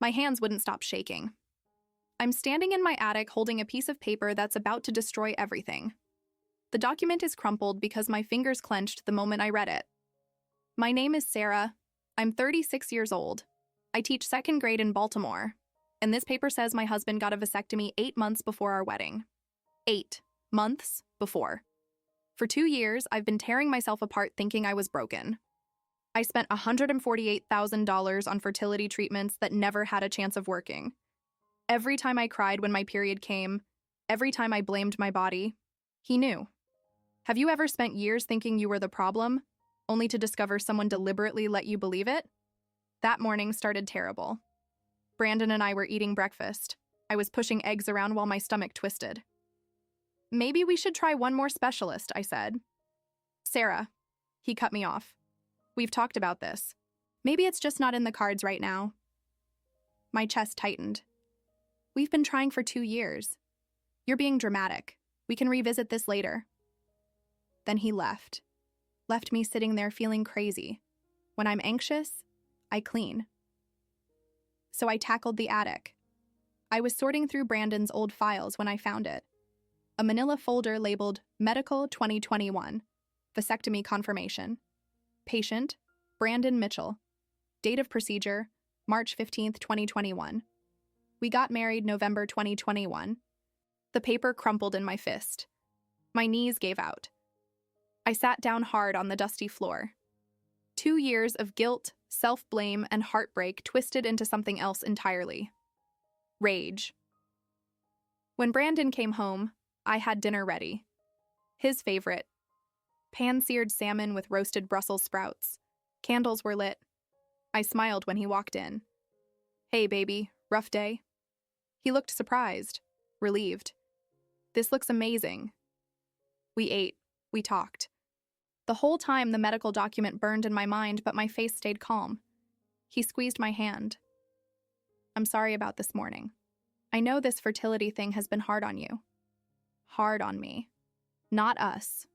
My hands wouldn't stop shaking. I'm standing in my attic holding a piece of paper that's about to destroy everything. The document is crumpled because my fingers clenched the moment I read it. My name is Sarah. I'm 36 years old. I teach second grade in Baltimore. And this paper says my husband got a vasectomy 8 months before our wedding. 8 months before. For 2 years, I've been tearing myself apart thinking I was broken. I spent $148,000 on fertility treatments that never had a chance of working. Every time I cried when my period came, every time I blamed my body, he knew. Have you ever spent years thinking you were the problem, only to discover someone deliberately let you believe it? That morning started terrible. Brandon and I were eating breakfast. I was pushing eggs around while my stomach twisted. Maybe we should try one more specialist, I said. Sarah. He cut me off. We've talked about this. Maybe it's just not in the cards right now. My chest tightened. We've been trying for 2 years. You're being dramatic. We can revisit this later. Then he left me sitting there feeling crazy. When I'm anxious, I clean. So I tackled the attic. I was sorting through Brandon's old files when I found it. A manila folder labeled Medical 2021, Vasectomy Confirmation. Patient, Brandon Mitchell. Date of procedure, March 15th, 2021. We got married November 2021. The paper crumpled in my fist. My knees gave out. I sat down hard on the dusty floor. 2 years of guilt, self-blame, and heartbreak twisted into something else entirely. Rage. When Brandon came home, I had dinner ready. His favorite. Pan-seared salmon with roasted Brussels sprouts. Candles were lit. I smiled when he walked in. Hey, baby, rough day? He looked surprised, relieved. This looks amazing. We ate. We talked. The whole time the medical document burned in my mind, but my face stayed calm. He squeezed my hand. I'm sorry about this morning. I know this fertility thing has been hard on you. Hard on me. Not us.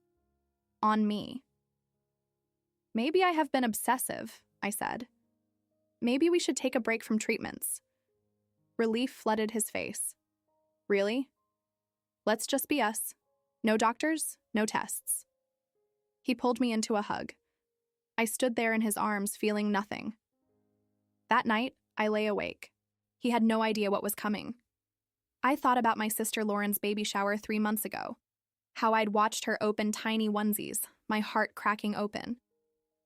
On me. Maybe I have been obsessive, I said. Maybe we should take a break from treatments. Relief flooded his face. Really? Let's just be us. No doctors, no tests. He pulled me into a hug. I stood there in his arms, feeling nothing. That night, I lay awake. He had no idea what was coming. I thought about my sister Lauren's baby shower 3 months ago. How I'd watched her open tiny onesies, my heart cracking open.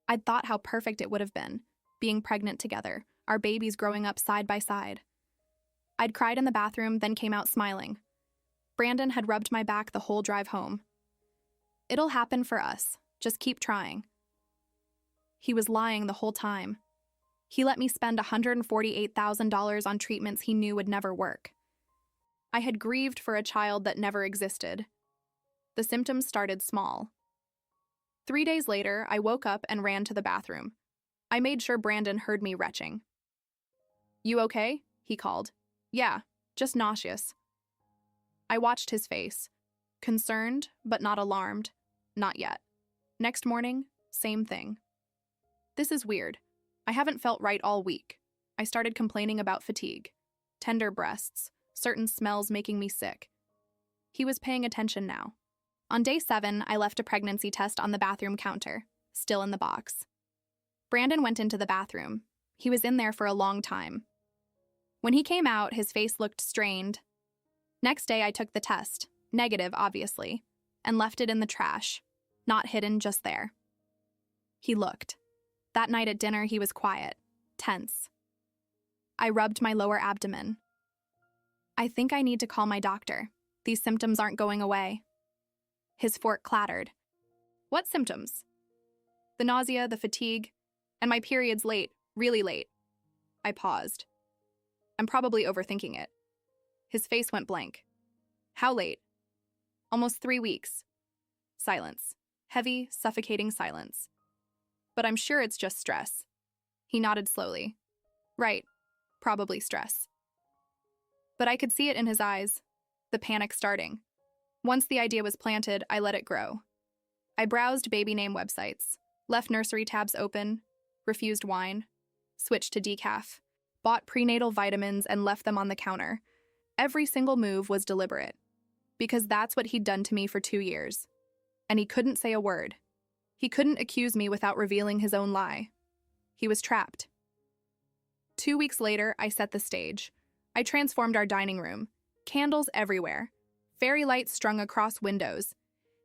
I'd thought how perfect it would have been, being pregnant together, our babies growing up side by side. I'd cried in the bathroom, then came out smiling. Brandon had rubbed my back the whole drive home. It'll happen for us. Just keep trying. He was lying the whole time. He let me spend $148,000 on treatments he knew would never work. I had grieved for a child that never existed. The symptoms started small. 3 days later, I woke up and ran to the bathroom. I made sure Brandon heard me retching. You okay? He called. Yeah, just nauseous. I watched his face. Concerned, but not alarmed. Not yet. Next morning, same thing. This is weird. I haven't felt right all week. I started complaining about fatigue, tender breasts, certain smells making me sick. He was paying attention now. On day 7, I left a pregnancy test on the bathroom counter, still in the box. Brandon went into the bathroom. He was in there for a long time. When he came out, his face looked strained. Next day, I took the test, negative, obviously, and left it in the trash. Not hidden, just there. He looked. That night at dinner, he was quiet, tense. I rubbed my lower abdomen. I think I need to call my doctor. These symptoms aren't going away. His fork clattered. What symptoms? The nausea, the fatigue, and my period's late, really late. I paused. I'm probably overthinking it. His face went blank. How late? Almost 3 weeks. Silence. Heavy, suffocating silence. But I'm sure it's just stress. He nodded slowly. Right. Probably stress. But I could see it in his eyes. The panic starting. Once the idea was planted, I let it grow. I browsed baby name websites, left nursery tabs open, refused wine, switched to decaf, bought prenatal vitamins, and left them on the counter. Every single move was deliberate, because that's what he'd done to me for 2 years. And he couldn't say a word. He couldn't accuse me without revealing his own lie. He was trapped. 2 weeks later, I set the stage. I transformed our dining room. Candles everywhere. Fairy lights strung across windows.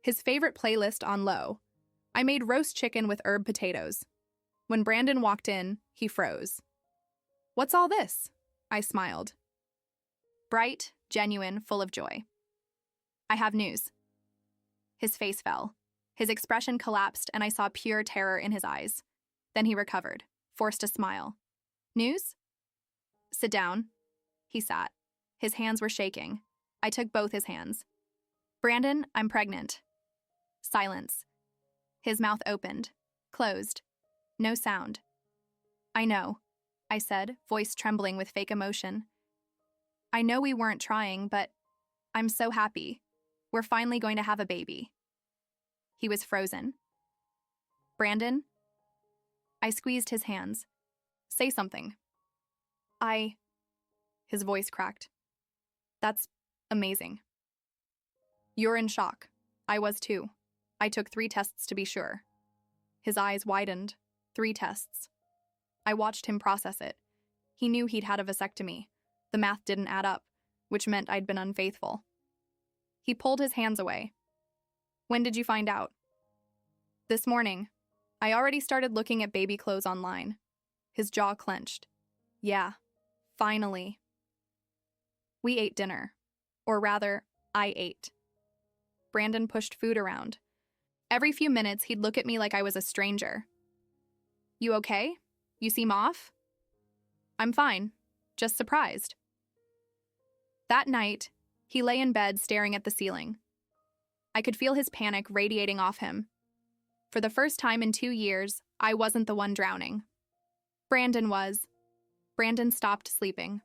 His favorite playlist on low. I made roast chicken with herb potatoes. When Brandon walked in, he froze. "What's all this?" I smiled. Bright, genuine, full of joy. "I have news." His face fell. His expression collapsed, and I saw pure terror in his eyes. Then he recovered, forced a smile. "News?" "Sit down." He sat. His hands were shaking. I took both his hands. "Brandon, I'm pregnant." Silence. His mouth opened, closed. No sound. "I know," I said, voice trembling with fake emotion. "I know we weren't trying, but I'm so happy. We're finally going to have a baby." He was frozen. "Brandon?" I squeezed his hands. "Say something." His voice cracked. "That's amazing." "You're in shock. I was too. I took 3 tests to be sure." His eyes widened. 3 tests. I watched him process it. He knew he'd had a vasectomy. The math didn't add up, which meant I'd been unfaithful. He pulled his hands away. "When did you find out?" "This morning. I already started looking at baby clothes online." His jaw clenched. "Yeah, finally." We ate dinner. Or rather, I ate. Brandon pushed food around. Every few minutes, he'd look at me like I was a stranger. "You okay? You seem off?" "I'm fine. Just surprised." That night, he lay in bed staring at the ceiling. I could feel his panic radiating off him. For the first time in 2 years, I wasn't the one drowning. Brandon was. Brandon stopped sleeping.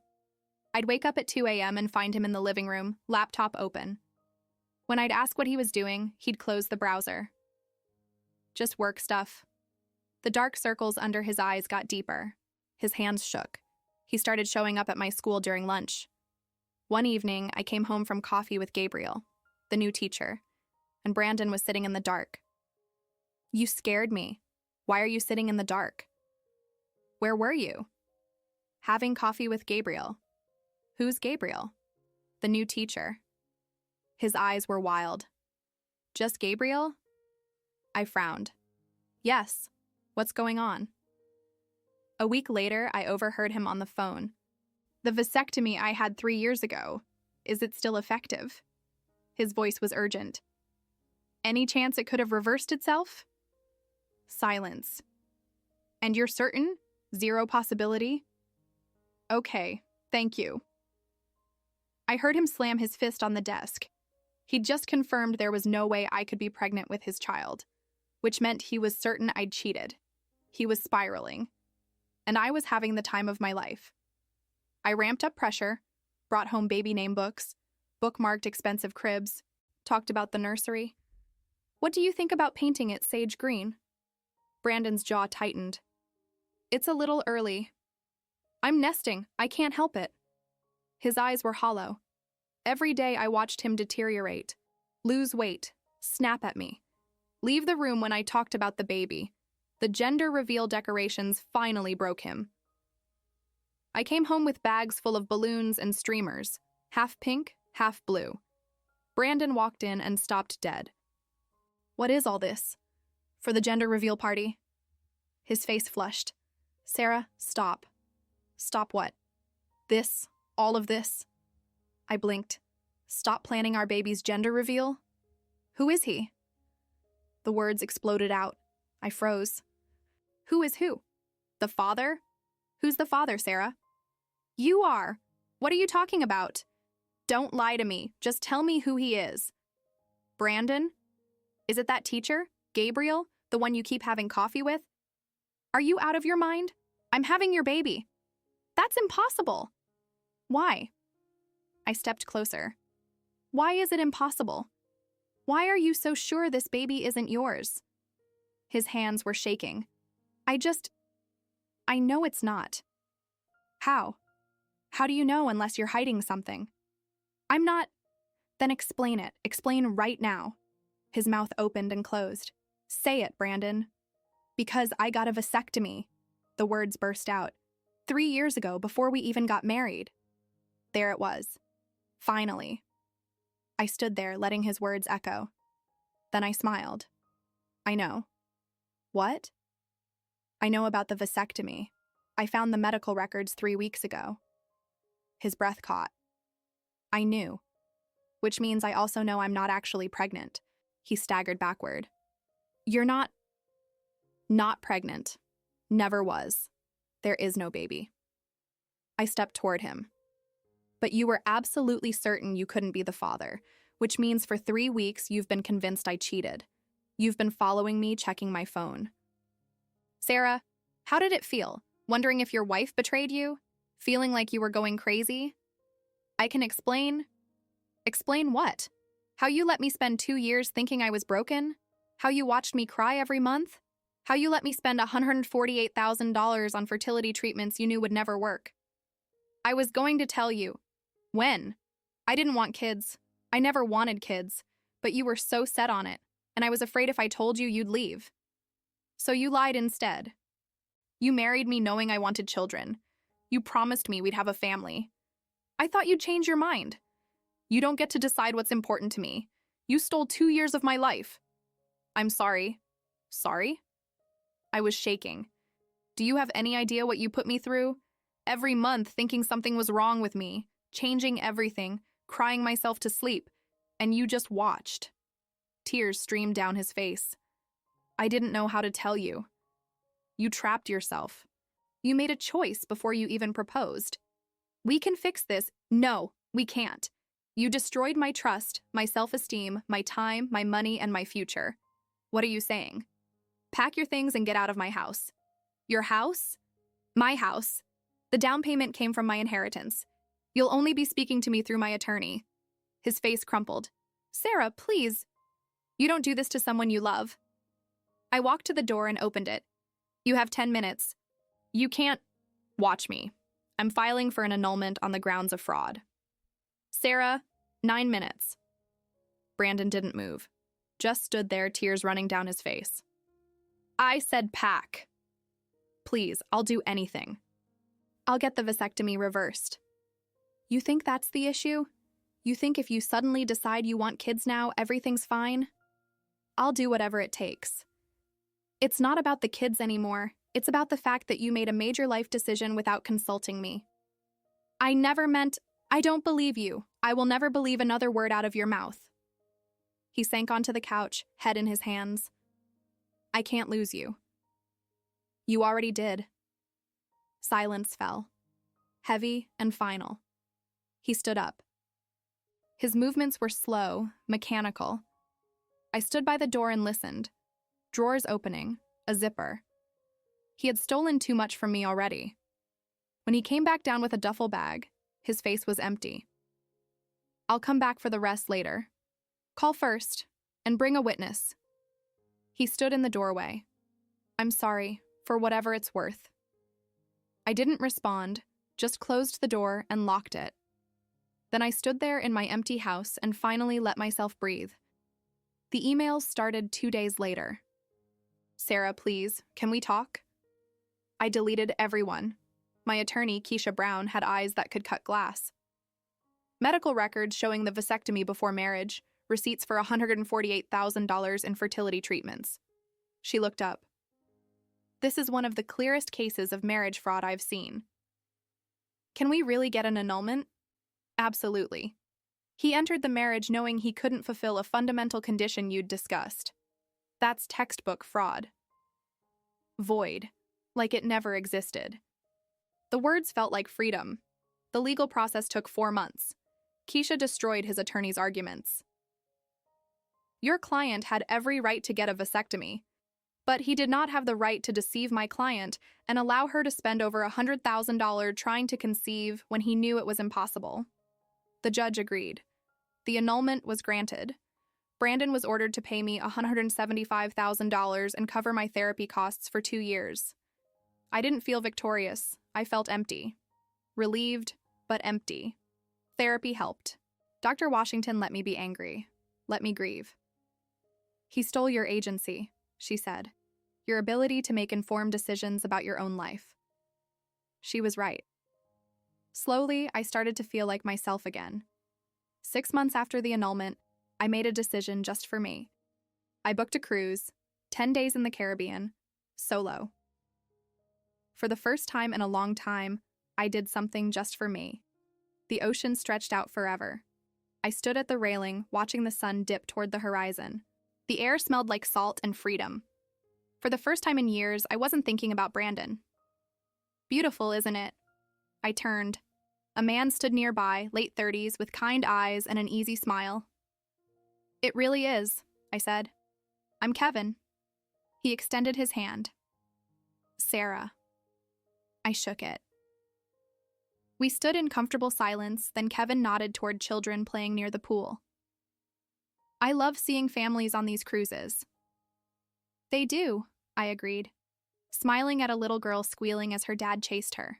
I'd wake up at 2 a.m. and find him in the living room, laptop open. When I'd ask what he was doing, he'd close the browser. "Just work stuff." The dark circles under his eyes got deeper. His hands shook. He started showing up at my school during lunch. One evening, I came home from coffee with Gabriel, the new teacher, and Brandon was sitting in the dark. "You scared me. Why are you sitting in the dark?" "Where were you?" "Having coffee with Gabriel." "Who's Gabriel?" "The new teacher." His eyes were wild. "Just Gabriel?" I frowned. "Yes. What's going on?" A week later, I overheard him on the phone. "The vasectomy I had 3 years ago. Is it still effective?" His voice was urgent. "Any chance it could have reversed itself?" Silence. "And you're certain? 0 possibility?" "Okay, thank you." I heard him slam his fist on the desk. He'd just confirmed there was no way I could be pregnant with his child, which meant he was certain I'd cheated. He was spiraling. And I was having the time of my life. I ramped up pressure, brought home baby name books, bookmarked expensive cribs, talked about the nursery. "What do you think about painting it sage green?" Brandon's jaw tightened. "It's a little early." "I'm nesting. I can't help it." His eyes were hollow. Every day I watched him deteriorate, lose weight, snap at me, leave the room when I talked about the baby. The gender reveal decorations finally broke him. I came home with bags full of balloons and streamers, half pink, half blue. Brandon walked in and stopped dead. "What is all this? For the gender reveal party?" His face flushed. "Sarah, stop." "Stop what?" "This. All of this." I blinked. "Stop planning our baby's gender reveal?" "Who is he?" The words exploded out. I froze. "Who is who? The father? Who's the father, Sarah?" "You are. What are you talking about?" "Don't lie to me. Just tell me who he is." "Brandon? Is it that teacher? Gabriel? The one you keep having coffee with?" "Are you out of your mind? I'm having your baby." "That's impossible." "Why?" I stepped closer. "Why is it impossible? Why are you so sure this baby isn't yours?" His hands were shaking. I know it's not." How? How do you know unless you're hiding something? I'm not. Then explain it. Explain right now. His mouth opened and closed. Say it, Brandon. Because I got a vasectomy. The words burst out. 3 years ago, before we even got married. There it was. Finally. I stood there, letting his words echo. Then I smiled. I know. What? I know about the vasectomy. I found the medical records 3 weeks ago. His breath caught. I knew. Which means I also know I'm not actually pregnant. He staggered backward. You're not pregnant. Never was. There is no baby. I stepped toward him. But you were absolutely certain you couldn't be the father, which means for 3 weeks you've been convinced I cheated. You've been following me, checking my phone. Sarah, how did it feel? Wondering if your wife betrayed you? Feeling like you were going crazy? I can explain. Explain what? How you let me spend 2 years thinking I was broken? How you watched me cry every month? How you let me spend $148,000 on fertility treatments you knew would never work? I was going to tell you. When? I didn't want kids. I never wanted kids, but you were so set on it, and I was afraid if I told you, you'd leave. So you lied instead. You married me knowing I wanted children. You promised me we'd have a family. I thought you'd change your mind. You don't get to decide what's important to me. You stole 2 years of my life. I'm sorry. Sorry? I was shaking. Do you have any idea what you put me through? Every month thinking something was wrong with me, changing everything, crying myself to sleep, and you just watched. Tears streamed down his face. I didn't know how to tell you. You trapped yourself. You made a choice before you even proposed. We can fix this. No, we can't. You destroyed my trust, my self-esteem, my time, my money, and my future. What are you saying? Pack your things and get out of my house. Your house? My house. The down payment came from my inheritance. You'll only be speaking to me through my attorney. His face crumpled. Sarah, please. You don't do this to someone you love. I walked to the door and opened it. You have 10 minutes. You can't watch me. I'm filing for an annulment on the grounds of fraud. Sarah, 9 minutes. Brandon didn't move. Just stood there, tears running down his face. I said pack. Please, I'll do anything. I'll get the vasectomy reversed. You think that's the issue? You think if you suddenly decide you want kids now, everything's fine? I'll do whatever it takes. It's not about the kids anymore. It's about the fact that you made a major life decision without consulting me. I never meant, I don't believe you. I will never believe another word out of your mouth. He sank onto the couch, head in his hands. I can't lose you. You already did. Silence fell, heavy and final. He stood up. His movements were slow, mechanical. I stood by the door and listened. Drawers opening, a zipper. He had stolen too much from me already. When he came back down with a duffel bag, his face was empty. I'll come back for the rest later. Call first, and bring a witness. He stood in the doorway. I'm sorry, for whatever it's worth. I didn't respond, just closed the door and locked it. Then I stood there in my empty house and finally let myself breathe. The emails started 2 days later. Sarah, please, can we talk? I deleted everyone. My attorney, Keisha Brown, had eyes that could cut glass. Medical records showing the vasectomy before marriage, receipts for $148,000 in fertility treatments. She looked up. This is one of the clearest cases of marriage fraud I've seen. Can we really get an annulment? Absolutely. He entered the marriage knowing he couldn't fulfill a fundamental condition you'd discussed. That's textbook fraud. Void, like it never existed. The words felt like freedom. The legal process took 4 months. Keisha destroyed his attorney's arguments. Your client had every right to get a vasectomy, but he did not have the right to deceive my client and allow her to spend over $100,000 trying to conceive when he knew it was impossible. The judge agreed. The annulment was granted. Brandon was ordered to pay me $175,000 and cover my therapy costs for 2 years. I didn't feel victorious. I felt empty. relieved, but empty. Therapy helped. Dr. Washington let me be angry. Let me grieve. He stole your agency, she said. Your ability to make informed decisions about your own life. She was right. Slowly, I started to feel like myself again. 6 months after the annulment, I made a decision just for me. I booked a cruise, 10 days in the Caribbean, solo. For the first time in a long time, I did something just for me. The ocean stretched out forever. I stood at the railing, watching the sun dip toward the horizon. The air smelled like salt and freedom. For the first time in years, I wasn't thinking about Brandon. Beautiful, isn't it? I turned. A man stood nearby, late 30s, with kind eyes and an easy smile. It really is, I said. I'm Kevin. He extended his hand. Sarah. I shook it. We stood in comfortable silence, then Kevin nodded toward children playing near the pool. I love seeing families on these cruises. They do, I agreed, smiling at a little girl squealing as her dad chased her.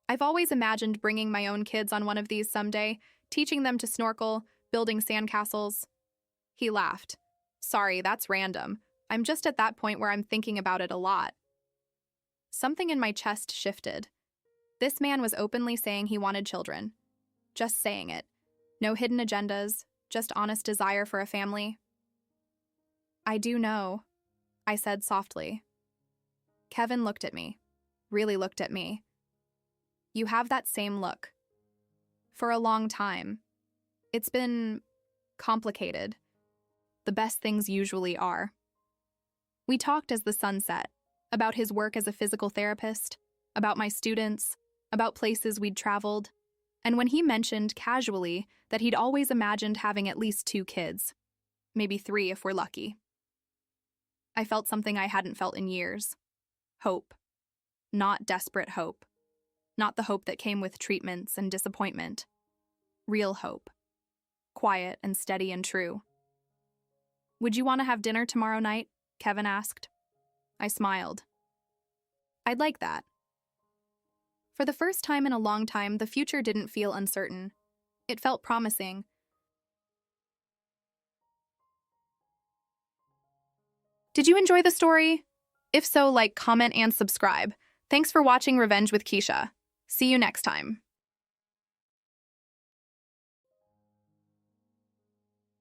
I've always imagined bringing my own kids on one of these someday, teaching them to snorkel, building sandcastles. He laughed. Sorry, that's random. I'm just at that point where I'm thinking about it a lot. Something in my chest shifted. This man was openly saying he wanted children. Just saying it. No hidden agendas, just honest desire for a family. I do know, I said softly. Kevin looked at me. Really looked at me. You have that same look. For a long time. It's been complicated. The best things usually are. We talked as the sun set, about his work as a physical therapist, about my students, about places we'd traveled, and when he mentioned casually that he'd always imagined having at least 2 kids, maybe 3 if we're lucky. I felt something I hadn't felt in years. Hope. Not desperate hope. Not the hope that came with treatments and disappointment. Real hope. Quiet and steady and true. Would you want to have dinner tomorrow night? Kevin asked. I smiled. I'd like that. For the first time in a long time, the future didn't feel uncertain. It felt promising. Did you enjoy the story? If so, like, comment, and subscribe. Thanks for watching Revenge with Keisha. See you next time.